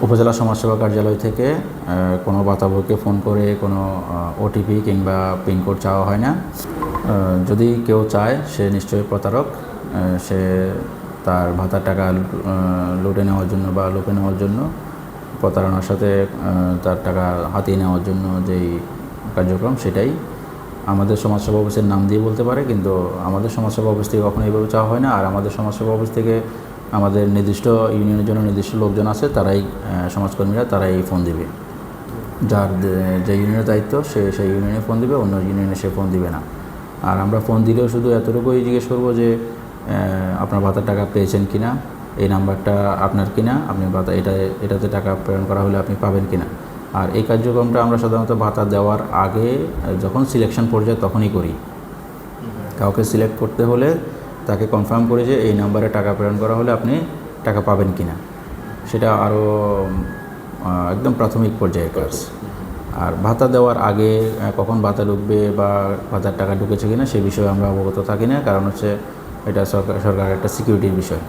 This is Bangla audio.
উপজেলা সমাজসেবা কার্যালয় থেকে কোনো ভাতাভোগীকে ফোন করে কোনো ওটিপি কিংবা পিনকোড চাওয়া হয় না। যদি কেউ চায় সে নিশ্চয়ই প্রতারক। সে তার ভাতার টাকা লুটে নেওয়ার জন্য বা লুপে নেওয়ার জন্য, প্রতারণার সাথে তার টাকা হাতিয়ে নেওয়ার জন্য যেই কার্যক্রম, সেটাই আমাদের সমাজসেবা অফিসের নাম দিয়ে বলতে পারে, কিন্তু আমাদের সমাজসেবা অফিস থেকে কখনো এইভাবে চাওয়া হয় না। আর আমাদের সমাজসেবা অফিস থেকে আমাদের নির্দিষ্ট ইউনিয়নের জন্য নির্দিষ্ট লোকজন আছে, তারাই সমাজকর্মীরা তারাই ফোন দিবে। যার যে ইউনিয়নের দায়িত্ব সে সেই ইউনিয়নে ফোন দিবে, অন্য ইউনিয়নে সে ফোন দিবে না। আর আমরা ফোন দিলেও শুধু এতটুকুই জিজ্ঞেস করবো যে আপনার ভাতার টাকা পেয়েছেন কিনা, এই নাম্বারটা আপনার কিনা, আপনি ভাতা এটাতে টাকা প্রেরণ করা হলে আপনি পাবেন কিনা। আর এই কার্যক্রমটা আমরা সাধারণত ভাতা দেওয়ার আগে যখন সিলেকশন পর্যায়ে তখনই করি। কাউকে সিলেক্ট করতে হলে তাকে কনফার্ম করে যে এই নাম্বারে টাকা প্রেরণ করা হলে আপনি টাকা পাবেন কিনা, সেটা আরও একদম প্রাথমিক পর্যায়ের কাজ। আর ভাতা দেওয়ার আগে কখন ভাতা ঢুকবে বা ভাতার টাকা ঢুকেছে কিনা সে বিষয়ে আমরা অবগত থাকি না, কারণ হচ্ছে এটা সরকারের একটা সিকিউরিটির বিষয়।